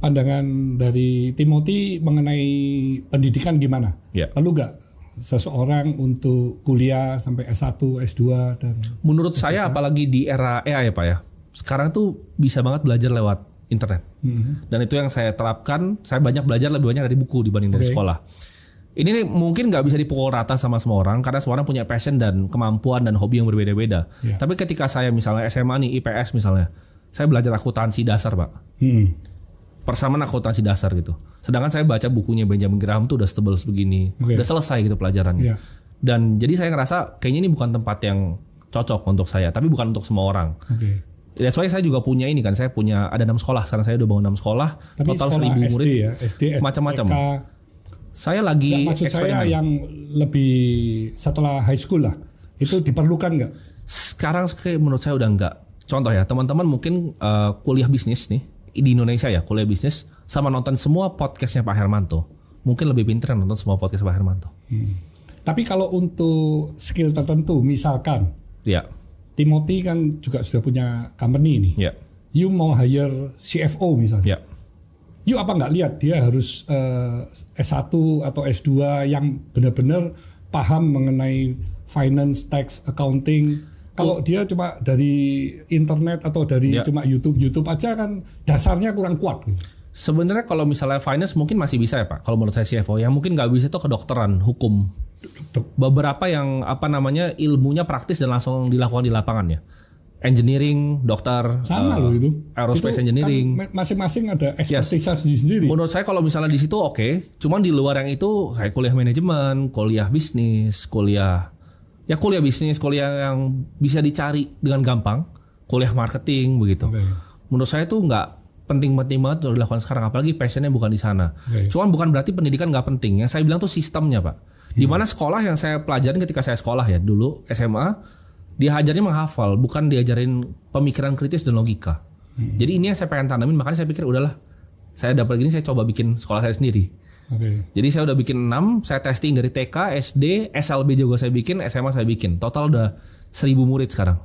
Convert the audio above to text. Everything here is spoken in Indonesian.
pandangan dari Timothy mengenai pendidikan gimana? Ya. Perlu nggak seseorang untuk kuliah sampai S1, S2 dan menurut saya apalagi di era AI ya Pak ya. Sekarang tuh bisa banget belajar lewat internet. Dan itu yang saya terapkan, saya banyak belajar lebih banyak dari buku dibanding dari sekolah. Ini nih mungkin nggak bisa dipukul rata sama semua orang karena semua orang punya passion dan kemampuan dan hobi yang berbeda-beda. Tapi ketika saya misalnya SMA nih IPS misalnya, saya belajar akuntansi dasar Pak. Persamaan akuntansi dasar gitu. Sedangkan saya baca bukunya Benjamin Graham tuh udah setebal begini, udah selesai gitu pelajarannya. Dan jadi saya ngerasa kayaknya ini bukan tempat yang cocok untuk saya, tapi bukan untuk semua orang. That's why saya juga punya ini kan, saya punya ada 6 sekolah. Sekarang saya udah bangun 6 sekolah, tapi total sekolah 1000 murid, ya? SD, macam-macam. TK. Saya lagi maksud eksperimen. saya yang lebih setelah high school lah, itu diperlukan nggak? Sekarang menurut saya udah enggak. Contoh ya, teman-teman mungkin kuliah bisnis nih di Indonesia ya, kuliah bisnis sama nonton semua podcastnya Pak Hermanto, mungkin lebih pintar nonton semua podcast Pak Hermanto. Tapi kalau untuk skill tertentu, misalkan, Timothy kan juga sudah punya company nih. You mau hire CFO misalnya. You apa nggak lihat dia harus S1 atau S2 yang benar-benar paham mengenai finance, tax, accounting. Kalau dia cuma dari internet atau dari cuma YouTube aja kan dasarnya kurang kuat. Sebenarnya kalau misalnya finance mungkin masih bisa ya Pak. Kalau menurut saya CFO yang mungkin nggak bisa itu kedokteran, hukum. Beberapa yang ilmunya praktis dan langsung dilakukan di lapangan ya. Engineering, dokter, sama loh itu. Aerospace engineering. Kan masing-masing ada ekspertisa sendiri. Menurut saya kalau misalnya di situ oke. Cuman di luar yang itu kayak kuliah manajemen, kuliah bisnis, kuliah bisnis, kuliah yang bisa dicari dengan gampang, kuliah marketing begitu. Menurut saya itu nggak penting-penting banget untuk dilakukan sekarang, apalagi passionnya bukan di sana. Cuman bukan berarti pendidikan nggak penting. Yang saya bilang tuh sistemnya Pak. Di mana sekolah yang saya pelajarin ketika saya sekolah ya dulu SMA. Diajarin menghafal, bukan diajarin pemikiran kritis dan logika. Jadi ini yang saya pengen tanamin, makanya saya pikir udahlah, saya dapat gini, saya coba bikin sekolah saya sendiri. Jadi saya udah bikin 6, saya testing dari TK, SD, SLB juga saya bikin, SMA saya bikin. Total udah 1000 murid sekarang.